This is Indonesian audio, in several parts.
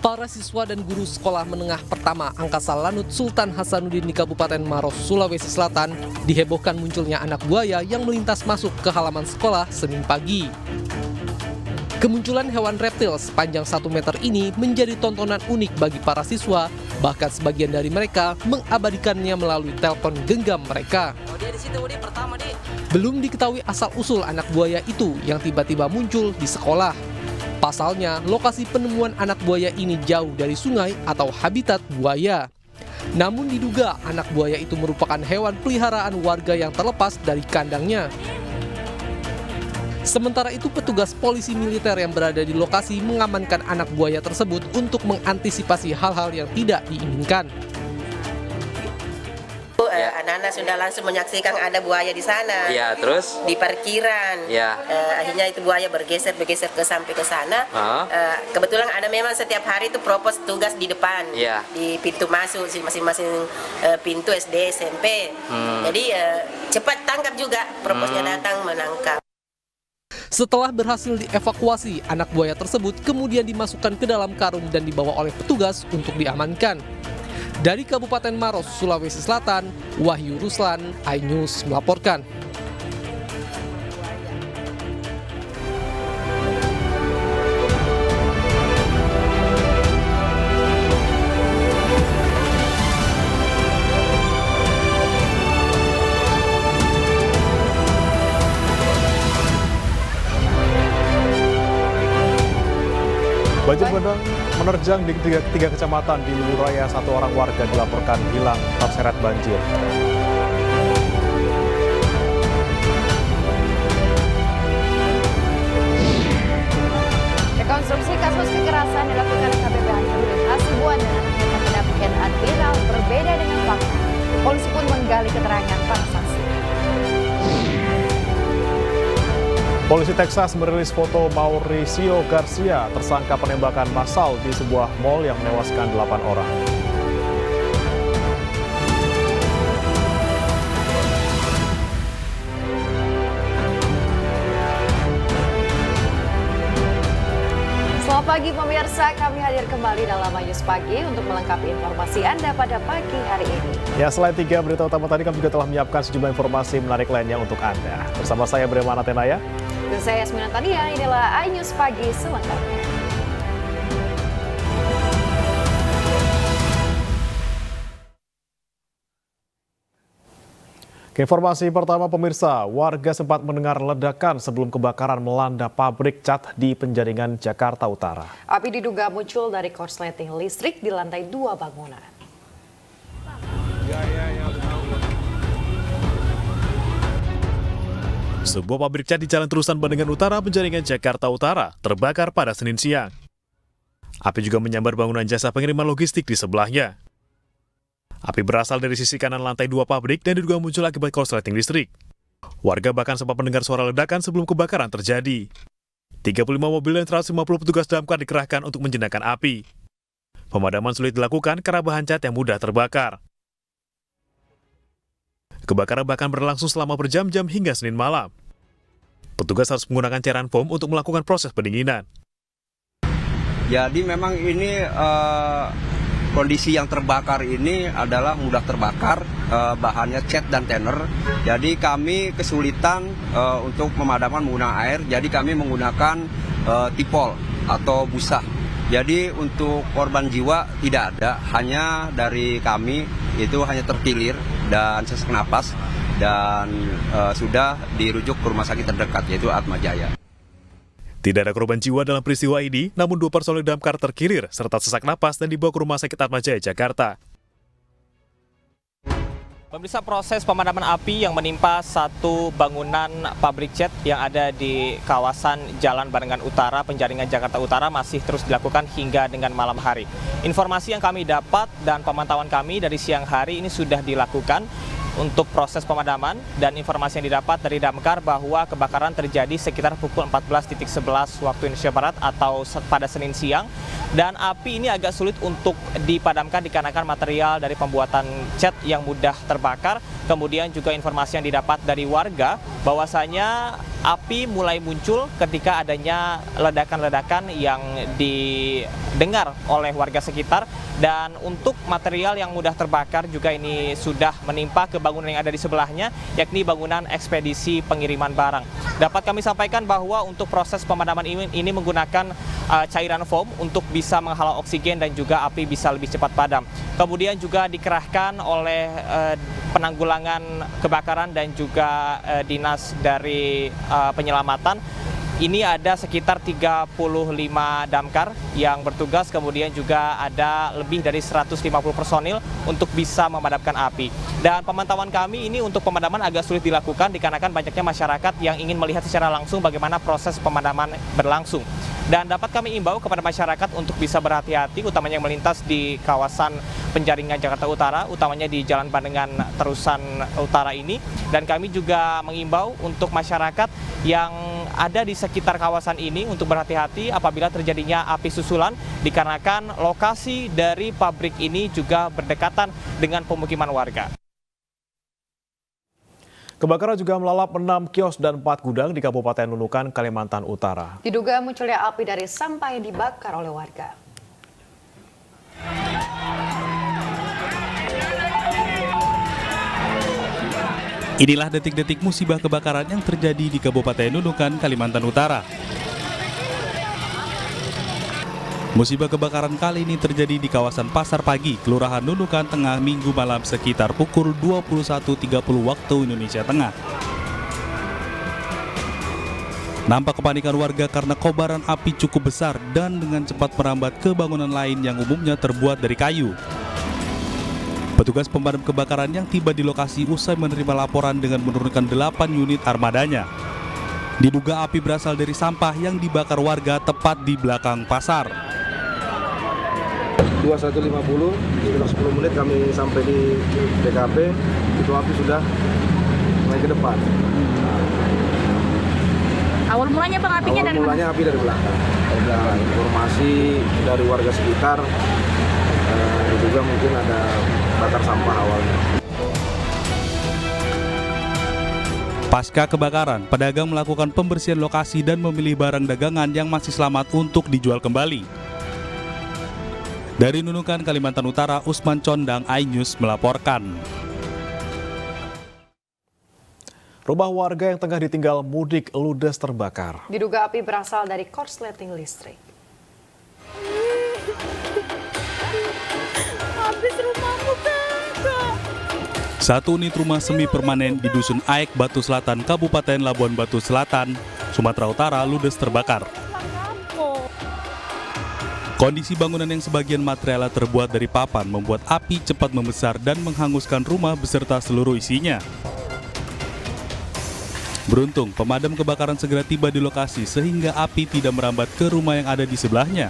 Para siswa dan guru sekolah menengah pertama Angkasa Lanut Sultan Hasanuddin di Kabupaten Maros, Sulawesi Selatan dihebohkan munculnya anak buaya yang melintas masuk ke halaman sekolah Senin pagi. Kemunculan hewan reptil sepanjang 1 meter ini menjadi tontonan unik bagi para siswa, bahkan sebagian dari mereka mengabadikannya melalui telepon genggam mereka. Belum diketahui asal-usul anak buaya itu yang tiba-tiba muncul di sekolah. Pasalnya, lokasi penemuan anak buaya ini jauh dari sungai atau habitat buaya. Namun diduga anak buaya itu merupakan hewan peliharaan warga yang terlepas dari kandangnya. Sementara itu, petugas polisi militer yang berada di lokasi mengamankan anak buaya tersebut untuk mengantisipasi hal-hal yang tidak diinginkan. Anak-anak sudah langsung menyaksikan ada buaya di sana. Ya, terus di parkiran. Ya. Akhirnya itu buaya bergeser sampai ke sana. Kebetulan ada memang setiap hari itu propos tugas di depan. Ya. Di pintu masuk masing-masing pintu SD, SMP. Jadi cepat tangkap juga. Proposnya datang menangkap. Setelah berhasil dievakuasi, anak buaya tersebut kemudian dimasukkan ke dalam karung dan dibawa oleh petugas untuk diamankan. Dari Kabupaten Maros, Sulawesi Selatan, Wahyu Ruslan, iNews melaporkan. Banjir bandang menerjang di tiga kecamatan di Luraya. 1 orang warga dilaporkan hilang terseret banjir. Rekonstruksi kasus kekerasan dilakukan KPP Ansarudin Hasibuan dan anaknya terkena penghinaan viral berbeda dengan fakta. Polisi pun menggali keterangan para saksi. Polisi Texas merilis foto Mauricio Garcia, tersangka penembakan massal di sebuah mal yang menewaskan 8 orang. Selamat pagi pemirsa, kami hadir kembali dalam iNews Pagi untuk melengkapi informasi Anda pada pagi hari ini. Ya, selain 3 berita utama tadi, kami juga telah menyiapkan sejumlah informasi menarik lainnya untuk Anda. Bersama saya Bremana Tenaya. Dan saya Yasmina Tania, inilah iNews Pagi selengkapnya. Ke informasi pertama pemirsa, warga sempat mendengar ledakan sebelum kebakaran melanda pabrik cat di Penjaringan, Jakarta Utara. Api diduga muncul dari korsleting listrik di lantai 2 bangunan. Sebuah pabrik cat di Jalan Terusan Bandengan Utara, Penjaringan, Jakarta Utara, terbakar pada Senin siang. Api juga menyambar bangunan jasa pengiriman logistik di sebelahnya. Api berasal dari sisi kanan lantai 2 pabrik dan diduga muncul akibat korsleting listrik. Warga bahkan sempat mendengar suara ledakan sebelum kebakaran terjadi. 35 mobil dan 150 petugas damkar dikerahkan untuk menjinakkan api. Pemadaman sulit dilakukan karena bahan cat yang mudah terbakar. Kebakaran bahkan berlangsung selama berjam-jam hingga Senin malam. Petugas harus menggunakan cairan foam untuk melakukan proses pendinginan. Jadi memang ini kondisi yang terbakar ini adalah mudah terbakar, bahannya cat dan tenor. Jadi kami kesulitan untuk memadamkan menggunakan air, jadi kami menggunakan tipol atau busa. Jadi untuk korban jiwa tidak ada, hanya dari kami itu hanya terkilir dan sesak napas dan sudah dirujuk ke rumah sakit terdekat yaitu Atma Jaya. Tidak ada korban jiwa dalam peristiwa ini, namun 2 personel damkar terkilir serta sesak napas dan dibawa ke rumah sakit Atma Jaya, Jakarta. Pemirsa, proses pemadaman api yang menimpa satu bangunan pabrik cat yang ada di kawasan Jalan Bandengan Utara, Penjaringan, Jakarta Utara masih terus dilakukan hingga dengan malam hari. Informasi yang kami dapat dan pemantauan kami dari siang hari ini sudah dilakukan untuk proses pemadaman, dan informasi yang didapat dari damkar bahwa kebakaran terjadi sekitar pukul 14.11 waktu Indonesia Barat atau pada Senin siang, dan api ini agak sulit untuk dipadamkan dikarenakan material dari pembuatan cat yang mudah terbakar. Kemudian juga informasi yang didapat dari warga bahwasanya api mulai muncul ketika adanya ledakan-ledakan yang didengar oleh warga sekitar. Dan untuk material yang mudah terbakar juga ini sudah menimpa ke bangunan yang ada di sebelahnya, yakni bangunan ekspedisi pengiriman barang. Dapat kami sampaikan bahwa untuk proses pemadaman ini menggunakan cairan foam untuk bisa menghalau oksigen dan juga api bisa lebih cepat padam. Kemudian juga dikerahkan oleh penanggulangan kebakaran dan juga dinas dari penyelamatan. Ini ada sekitar 35 damkar yang bertugas, kemudian juga ada lebih dari 150 personil untuk bisa memadamkan api. Dan pemantauan kami ini untuk pemadaman agak sulit dilakukan dikarenakan banyaknya masyarakat yang ingin melihat secara langsung bagaimana proses pemadaman berlangsung. Dan dapat kami imbau kepada masyarakat untuk bisa berhati-hati, utamanya yang melintas di kawasan Penjaringan Jakarta Utara, utamanya di Jalan Bandengan Terusan Utara ini. Dan kami juga mengimbau untuk masyarakat yang ada di sekitar kawasan ini untuk berhati-hati apabila terjadinya api susulan, dikarenakan lokasi dari pabrik ini juga berdekatan dengan pemukiman warga. Kebakaran juga melalap 6 kios dan 4 gudang di Kabupaten Nunukan, Kalimantan Utara. Diduga munculnya api dari sampah yang dibakar oleh warga. Inilah detik-detik musibah kebakaran yang terjadi di Kabupaten Nunukan, Kalimantan Utara. Musibah kebakaran kali ini terjadi di kawasan Pasar Pagi, Kelurahan Nunukan Tengah, Minggu malam sekitar pukul 21.30 waktu Indonesia Tengah. Nampak kepanikan warga karena kobaran api cukup besar dan dengan cepat merambat ke bangunan lain yang umumnya terbuat dari kayu. Petugas pemadam kebakaran yang tiba di lokasi usai menerima laporan dengan menurunkan 8 unit armadanya. Diduga api berasal dari sampah yang dibakar warga tepat di belakang pasar. 21.50, sekitar 10 menit kami sampai di TKP, itu api sudah mulai ke depan. Awal mulanya Bang apinya dari mana? Awal mulanya api dari belakang. Ada informasi dari warga sekitar, juga mungkin ada bakar sampah awalnya. Pasca kebakaran, pedagang melakukan pembersihan lokasi dan memilih barang dagangan yang masih selamat untuk dijual kembali. Dari Nunukan, Kalimantan Utara, Usman Condang, iNews melaporkan. Rumah warga yang tengah ditinggal mudik ludes terbakar. Diduga api berasal dari korsleting listrik. Habis rumahmu Kakak. Satu unit rumah semi permanen di Dusun Aek, Batu Selatan, Kabupaten Labuan Batu Selatan, Sumatera Utara ludes terbakar. Kondisi bangunan yang sebagian materialnya terbuat dari papan membuat api cepat membesar dan menghanguskan rumah beserta seluruh isinya. Beruntung, pemadam kebakaran segera tiba di lokasi sehingga api tidak merambat ke rumah yang ada di sebelahnya.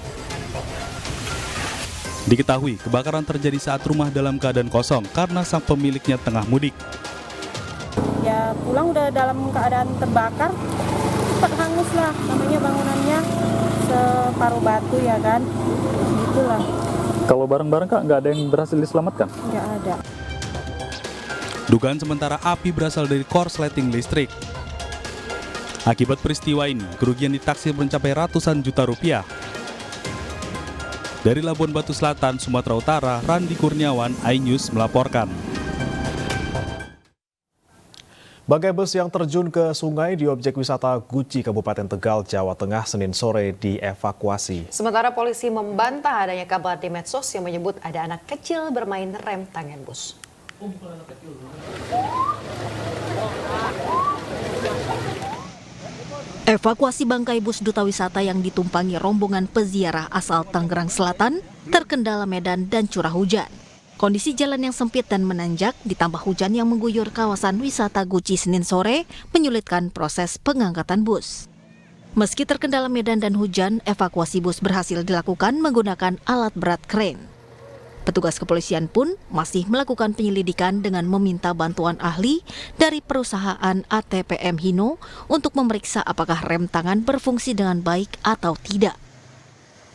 Diketahui, kebakaran terjadi saat rumah dalam keadaan kosong karena sang pemiliknya tengah mudik. Ya pulang udah dalam keadaan terbakar, cepat hangus lah, namanya bangunannya separuh batu ya kan, gitulah. Kalau barang-barang Kak, nggak ada yang berhasil diselamatkan? Nggak ada. Dugaan sementara api berasal dari korsleting listrik. Akibat peristiwa ini, kerugian ditaksir mencapai ratusan juta rupiah. Dari Labuan Batu Selatan, Sumatera Utara, Randi Kurniawan, iNews melaporkan. Bangkai bus yang terjun ke sungai di objek wisata Guci, Kabupaten Tegal, Jawa Tengah, Senin sore dievakuasi. Sementara polisi membantah adanya kabar di medsos yang menyebut ada anak kecil bermain rem tangan bus. Evakuasi bangkai bus duta wisata yang ditumpangi rombongan peziarah asal Tangerang Selatan terkendala medan dan curah hujan. Kondisi jalan yang sempit dan menanjak ditambah hujan yang mengguyur kawasan wisata Guci Senin sore menyulitkan proses pengangkatan bus. Meski terkendala medan dan hujan, evakuasi bus berhasil dilakukan menggunakan alat berat kren. Petugas kepolisian pun masih melakukan penyelidikan dengan meminta bantuan ahli dari perusahaan ATPM Hino untuk memeriksa apakah rem tangan berfungsi dengan baik atau tidak.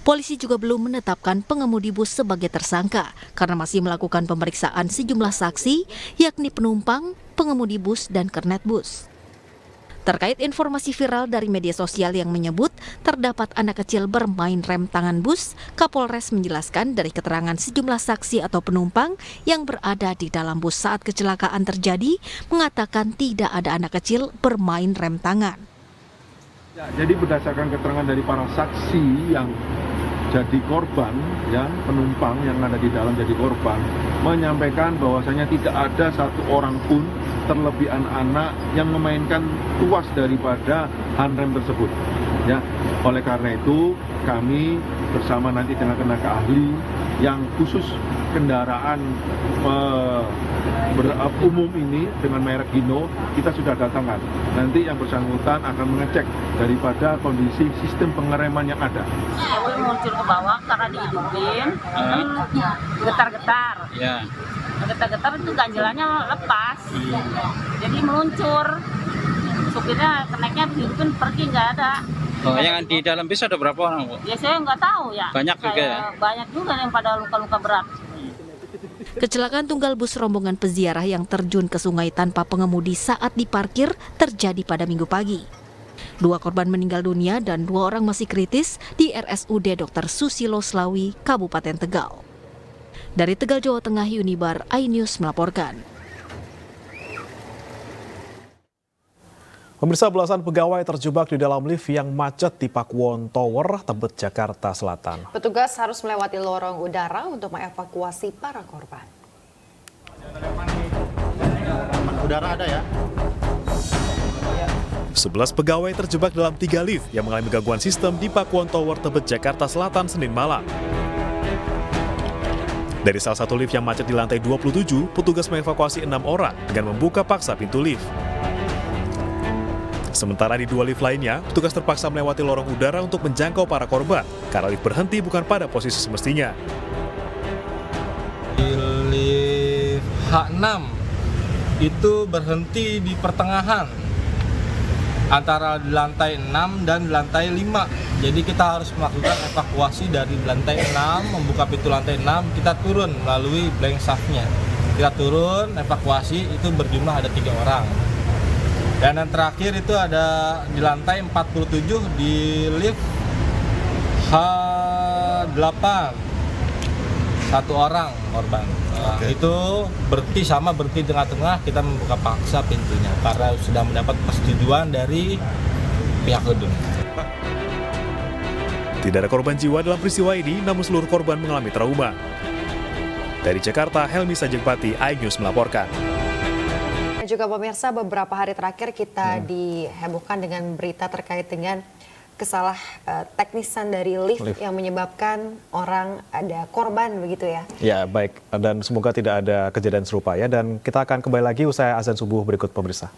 Polisi juga belum menetapkan pengemudi bus sebagai tersangka karena masih melakukan pemeriksaan sejumlah saksi, yakni penumpang, pengemudi bus, dan kernet bus. Terkait informasi viral dari media sosial yang menyebut terdapat anak kecil bermain rem tangan bus, Kapolres menjelaskan dari keterangan sejumlah saksi atau penumpang yang berada di dalam bus saat kecelakaan terjadi, mengatakan tidak ada anak kecil bermain rem tangan. Ya, jadi berdasarkan keterangan dari para saksi yang jadi korban, ya, penumpang yang ada di dalam jadi korban, menyampaikan bahwasanya tidak ada satu orang pun, terlebih anak-anak, yang memainkan tuas daripada handrem tersebut. Ya, oleh karena itu kami bersama nanti dengan tenaga ahli yang khusus kendaraan umum ini dengan merek Hino, kita sudah datangkan. Nanti yang bersangkutan akan mengecek daripada kondisi sistem pengereman yang ada. Muncul ke bawah karena dihidupin, getar-getar. Ya. Getar-getar itu ganjelannya lepas, jadi meluncur. Supirnya keneknya dihidupin pergi, nggak ada. Oh, yang di dalam bis ada berapa orang, Bu? Ya saya nggak tahu ya. Banyak juga ya? Banyak juga yang pada luka-luka berat. Kecelakaan tunggal bus rombongan peziarah yang terjun ke sungai tanpa pengemudi saat diparkir terjadi pada Minggu pagi. 2 korban meninggal dunia dan 2 orang masih kritis di RSUD Dr. Susilo Slawi, Kabupaten Tegal. Dari Tegal, Jawa Tengah, Unibar, iNews melaporkan. Pemirsa, belasan pegawai terjebak di dalam lift yang macet di Pakuwon Tower, Tebet, Jakarta Selatan. Petugas harus melewati lorong udara untuk mengevakuasi para korban. Udara ada ya? 11 pegawai terjebak dalam 3 lift yang mengalami gangguan sistem di Pakuwon Tower, Tebet, Jakarta Selatan, Senin malam. Dari salah satu lift yang macet di lantai 27, petugas mengevakuasi 6 orang dengan membuka paksa pintu lift. Sementara di 2 lift lainnya, petugas terpaksa melewati lorong udara untuk menjangkau para korban karena lift berhenti bukan pada posisi semestinya. Di lift H6 itu berhenti di pertengahan antara di lantai 6 dan di lantai 5. Jadi kita harus melakukan evakuasi dari lantai 6, membuka pintu lantai 6, kita turun melalui blank shaft-nya. Kita turun, evakuasi, itu berjumlah ada 3 orang. Dan yang terakhir itu ada di lantai 47 di lift H8. 1 orang korban. Nah, itu berhenti di tengah-tengah, kita membuka paksa pintunya karena sudah mendapat persetujuan dari pihak gedung. Tidak ada korban jiwa dalam peristiwa ini, namun seluruh korban mengalami trauma. Dari Jakarta, Helmi Sajengpati, iNews melaporkan. Juga pemirsa, beberapa hari terakhir kita dihebohkan dengan berita terkait dengan teknisan dari lift yang menyebabkan orang ada korban begitu ya. Ya, baik. Dan semoga tidak ada kejadian serupa ya. Dan kita akan kembali lagi usai azan subuh berikut, pemirsa.